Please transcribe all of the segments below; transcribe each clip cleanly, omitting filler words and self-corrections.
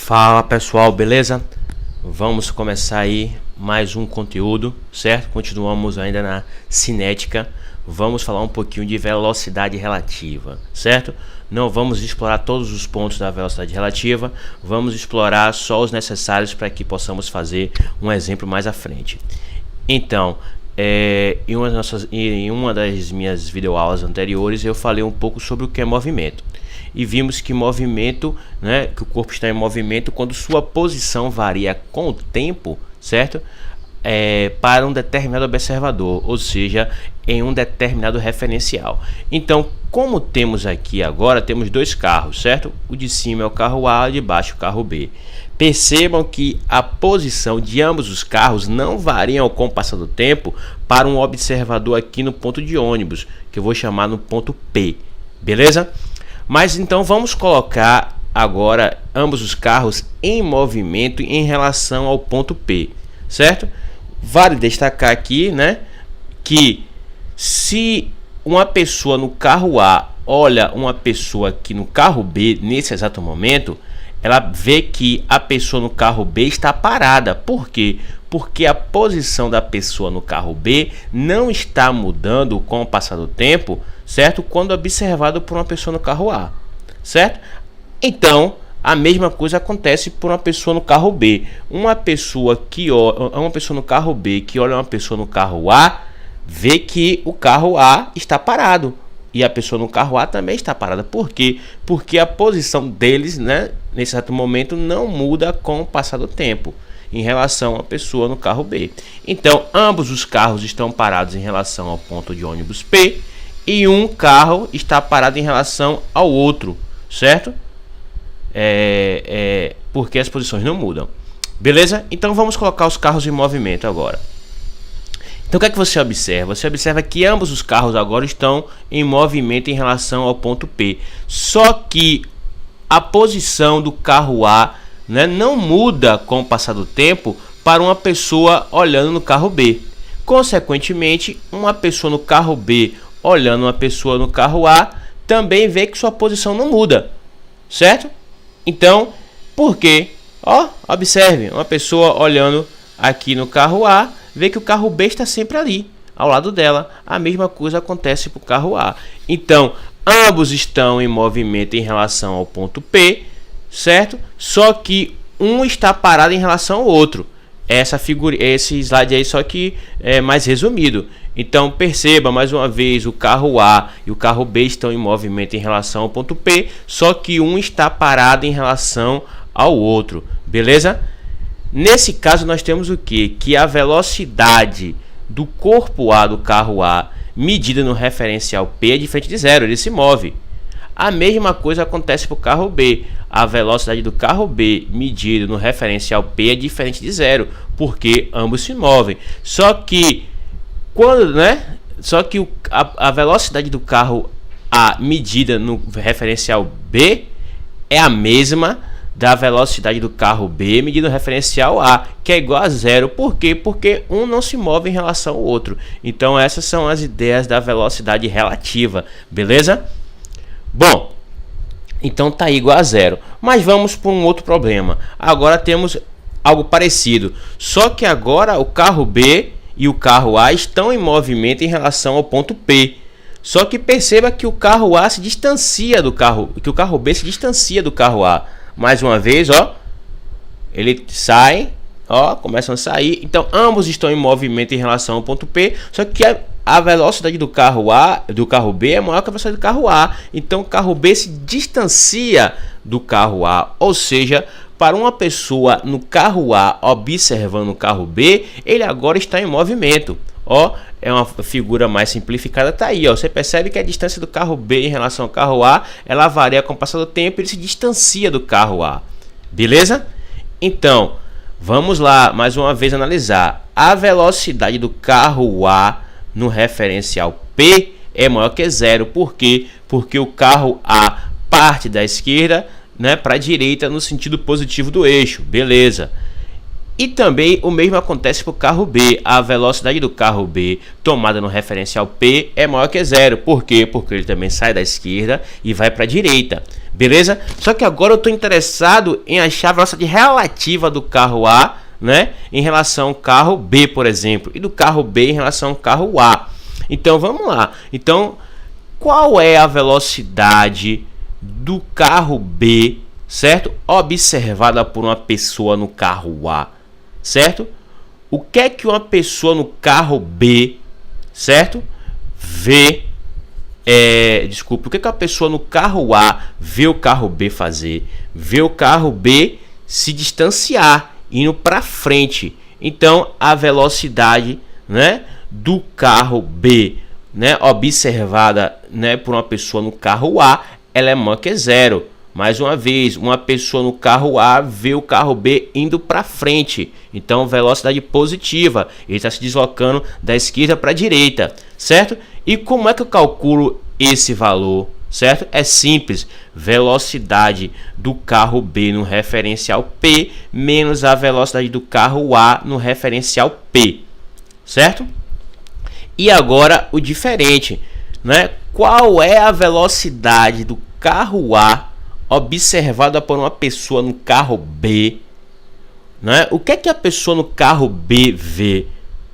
Fala pessoal, beleza? Vamos começar aí mais um conteúdo, certo? Continuamos ainda na cinética. Vamos falar um pouquinho de velocidade relativa, certo? Não vamos explorar todos os pontos da velocidade relativa, vamos explorar só os necessários para que possamos fazer um exemplo mais à frente. Então, em uma das minhas videoaulas anteriores eu falei um pouco sobre o que é movimento. E vimos que movimento, né, que o corpo está em movimento quando sua posição varia com o tempo, certo? Para um determinado observador, ou seja, em um determinado referencial. Então, como temos aqui agora, temos dois carros, certo? O de cima é o carro A, o de baixo é o carro B. Percebam que a posição de ambos os carros não variam com o passar do tempo para um observador aqui no ponto de ônibus, que eu vou chamar no ponto P, beleza? Mas então vamos colocar agora ambos os carros em movimento em relação ao ponto P, certo? Vale destacar aqui, né, que se uma pessoa no carro A olha uma pessoa aqui no carro B nesse exato momento, ela vê que a pessoa no carro B está parada. Por quê? Porque a posição da pessoa no carro B não está mudando com o passar do tempo, certo? Quando observado por uma pessoa no carro A, certo? Então, a mesma coisa acontece por uma pessoa no carro B. Uma pessoa no carro B que olha uma pessoa no carro A, vê que o carro A está parado. E a pessoa no carro A também está parada. Por quê? Porque a posição deles, né, nesse exato momento não muda com o passar do tempo em relação à pessoa no carro B. Então, ambos os carros estão parados em relação ao ponto de ônibus P e um carro está parado em relação ao outro, certo? Porque as posições não mudam. Beleza? Então, vamos colocar os carros em movimento agora. Então, o que é que você observa? Você observa que ambos os carros agora estão em movimento em relação ao ponto P. Só que a posição do carro A, né, não muda com o passar do tempo para uma pessoa olhando no carro B. Consequentemente, uma pessoa no carro B olhando uma pessoa no carro A também vê que sua posição não muda, certo? Então, por quê? Observe, uma pessoa olhando aqui no carro A vê que o carro B está sempre ali, ao lado dela. A mesma coisa acontece para o carro A. Então, ambos estão em movimento em relação ao ponto P, certo? Só que um está parado em relação ao outro. Esse slide aí só que é mais resumido. Então, perceba mais uma vez, o carro A e o carro B estão em movimento em relação ao ponto P, só que um está parado em relação ao outro, beleza? Nesse caso, nós temos o quê? Que a velocidade do corpo A do carro A medida no referencial P é diferente de zero, ele se move. A mesma coisa acontece para o carro B. A velocidade do carro B medida no referencial P é diferente de zero, porque ambos se movem. Só que a velocidade do carro A medida no referencial B é a mesma da velocidade do carro B medida no referencial A, que é igual a zero. Por quê? Porque um não se move em relação ao outro. Então essas são as ideias da velocidade relativa, beleza? Bom, então tá igual a zero. Mas vamos para um outro problema. Agora temos algo parecido, só que agora o carro B e o carro A estão em movimento em relação ao ponto P. Só que perceba que o carro A se distancia do carro, que o carro B se distancia do carro A. Mais uma vez, ele sai, começam a sair. Então, ambos estão em movimento em relação ao ponto P, só que a velocidade do carro B é maior que a velocidade do carro A. Então, o carro B se distancia do carro A, ou seja, para uma pessoa no carro A observando o carro B, ele agora está em movimento. É uma figura mais simplificada, tá aí, você percebe que a distância do carro B em relação ao carro A, ela varia com o passar do tempo, ele se distancia do carro A, beleza? Então, vamos lá, mais uma vez analisar. A velocidade do carro A no referencial P é maior que zero. Por quê? Porque o carro A parte da esquerda, né, para a direita no sentido positivo do eixo, beleza? E também o mesmo acontece para o carro B. A velocidade do carro B tomada no referencial P é maior que zero. Por quê? Porque ele também sai da esquerda e vai para a direita. Beleza? Só que agora eu estou interessado em achar a velocidade relativa do carro A, né, em relação ao carro B, por exemplo, e do carro B em relação ao carro A. Então vamos lá. Então, qual é a velocidade do carro B, certo? Observada por uma pessoa no carro A, certo? O que é que uma pessoa no carro B, certo, vê? O que é que a pessoa no carro A vê o carro B fazer? Vê o carro B se distanciar, indo para frente. Então a velocidade, né, do carro B, né, observada, né, por uma pessoa no carro A, ela é maior que zero. Mais uma vez, uma pessoa no carro A vê o carro B indo para frente. Então, velocidade positiva. Ele está se deslocando da esquerda para a direita, certo? E como é que eu calculo esse valor, certo? É simples. Velocidade do carro B no referencial P menos a velocidade do carro A no referencial P, certo? E agora o diferente, né? Qual é a velocidade do carro A observada por uma pessoa no carro B, né? O que é que a pessoa no carro B vê,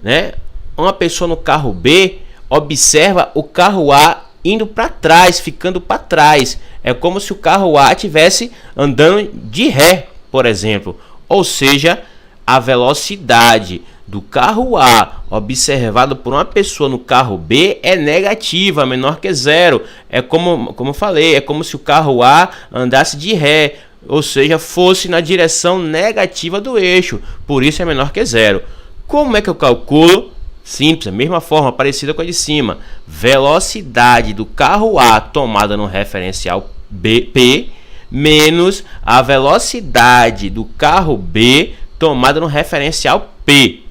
né? Uma pessoa no carro B observa o carro A indo para trás, ficando para trás. É como se o carro A estivesse andando de ré, por exemplo. Ou seja, a velocidade do carro A observado por uma pessoa no carro B é negativa, menor que zero. É como eu falei, é como se o carro A andasse de ré, ou seja, fosse na direção negativa do eixo, por isso é menor que zero. Como é que eu calculo? Simples, a mesma forma, parecida com a de cima. Velocidade do carro A tomada no referencial P menos a velocidade do carro B tomada no referencial P.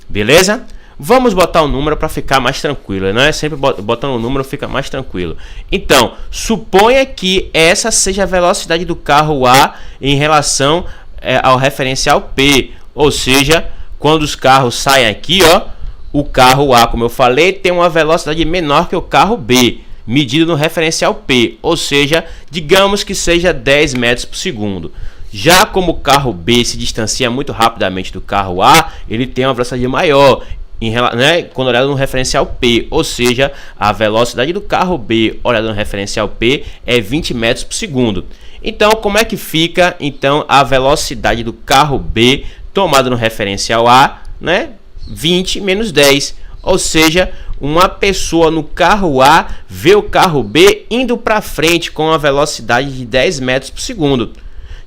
Beleza? Vamos botar um número para ficar mais tranquilo, não é? Sempre botando um número fica mais tranquilo. Então, suponha que essa seja a velocidade do carro A em relação ao referencial P. Ou seja, quando os carros saem aqui, ó, o carro A, como eu falei, tem uma velocidade menor que o carro B, medido no referencial P. Ou seja, digamos que seja 10 metros por segundo. Já como o carro B se distancia muito rapidamente do carro A, ele tem uma velocidade maior, né, quando olhado no referencial P. Ou seja, a velocidade do carro B olhado no referencial P é 20 metros por segundo. Então, como é que fica então a velocidade do carro B tomada no referencial A, né? 20 menos 10. Ou seja, uma pessoa no carro A vê o carro B indo para frente com a velocidade de 10 metros por segundo.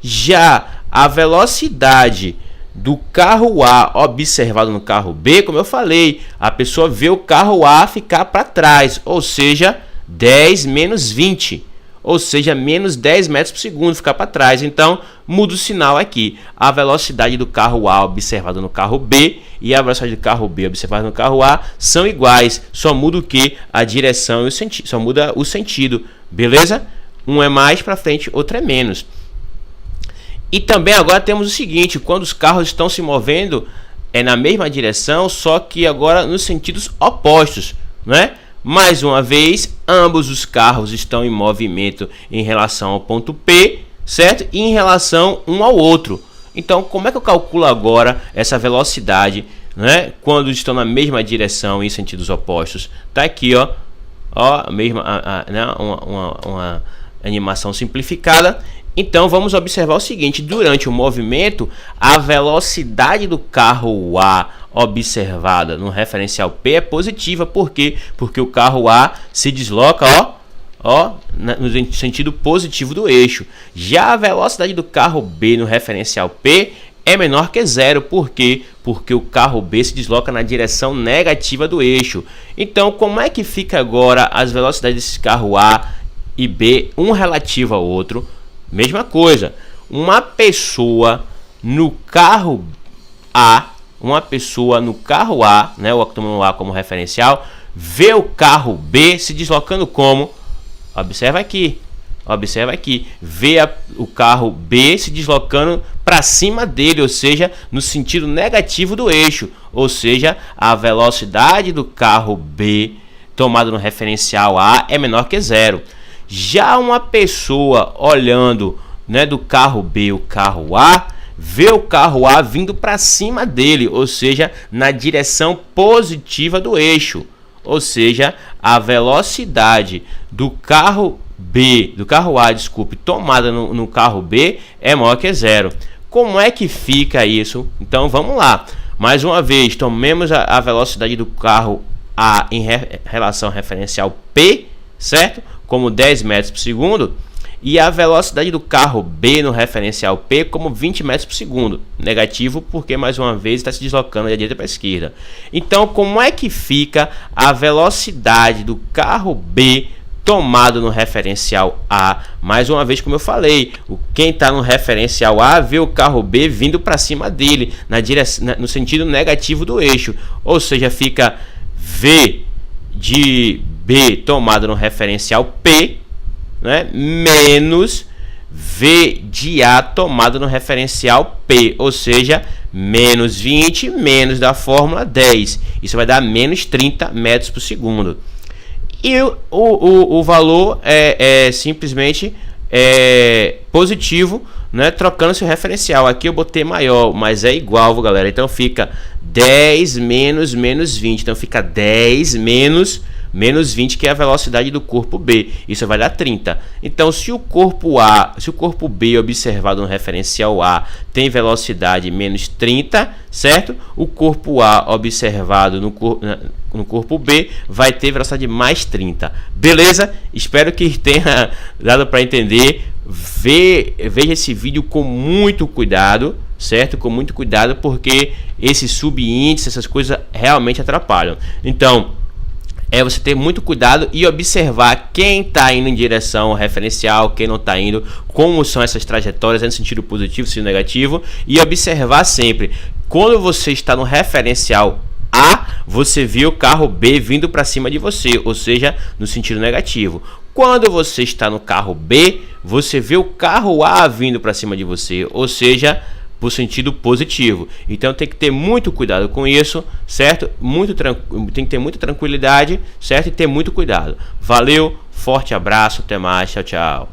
Já a velocidade do carro A observado no carro B, como eu falei, a pessoa vê o carro A ficar para trás, ou seja, 10 menos 20, ou seja, menos 10 metros por segundo, ficar para trás. Então, muda o sinal aqui. A velocidade do carro A observado no carro B e a velocidade do carro B observado no carro A são iguais, só muda o que? A direção e o sentido, só muda o sentido, beleza? Um é mais para frente, outro é menos. E também agora temos o seguinte, quando os carros estão se movendo na mesma direção, só que agora nos sentidos opostos, né? Mais uma vez, ambos os carros estão em movimento em relação ao ponto P, certo? E em relação um ao outro. Então, como é que eu calculo agora essa velocidade, né, quando estão na mesma direção em sentidos opostos? Tá aqui, ó, a mesma, né, uma animação simplificada. Então vamos observar o seguinte: durante o movimento, a velocidade do carro A observada no referencial P é positiva. Por quê? Porque o carro A se desloca, no sentido positivo do eixo. Já a velocidade do carro B no referencial P é menor que zero. Por quê? Porque o carro B se desloca na direção negativa do eixo. Então, como é que fica agora as velocidades desse carro A e B, um relativo ao outro? Mesma coisa, uma pessoa no carro A, né, o tomando A como referencial, vê o carro B se deslocando como? Observa aqui, vê o carro B se deslocando para cima dele, ou seja, no sentido negativo do eixo, ou seja, a velocidade do carro B tomada no referencial A é menor que zero. Já uma pessoa olhando, né, do carro B o carro A, vê o carro A vindo para cima dele, ou seja, na direção positiva do eixo. Ou seja, a velocidade do carro B, do carro A, desculpe, tomada no carro B é maior que zero. Como é que fica isso? Então vamos lá. Mais uma vez, tomemos a velocidade do carro A em relação ao referencial P, certo? Como 10 metros por segundo. E a velocidade do carro B no referencial P como 20 metros por segundo. Negativo porque, mais uma vez, está se deslocando da direita para a esquerda. Então, como é que fica a velocidade do carro B tomado no referencial A? Mais uma vez, como eu falei, quem está no referencial A vê o carro B vindo para cima dele, no sentido negativo do eixo. Ou seja, fica V de B tomado no referencial P, né, menos V de A tomado no referencial P, ou seja, menos 20 menos da fórmula 10. Isso vai dar menos 30 metros por segundo. E o valor é simplesmente positivo, né, trocando-se o referencial. Aqui eu botei maior, mas é igual, galera. Então fica 10 menos 20. Então fica 10 menos 20, que é a velocidade do corpo B. Isso vai dar 30. Então, se o corpo B observado no referencial A tem velocidade menos 30, certo? O corpo A observado no corpo B vai ter velocidade mais 30. Beleza? Espero que tenha dado para entender. Veja esse vídeo com muito cuidado, certo? Com muito cuidado, porque esses subíndices, essas coisas realmente atrapalham. Então, você ter muito cuidado e observar quem está indo em direção ao referencial, quem não está indo, como são essas trajetórias, no sentido positivo, sentido negativo, e observar sempre, quando você está no referencial A, você vê o carro B vindo para cima de você, ou seja, no sentido negativo. Quando você está no carro B, você vê o carro A vindo para cima de você, ou seja, por sentido positivo. Então tem que ter muito cuidado com isso, certo? Tem que ter muita tranquilidade, certo? E ter muito cuidado. Valeu, forte abraço, até mais, tchau, tchau.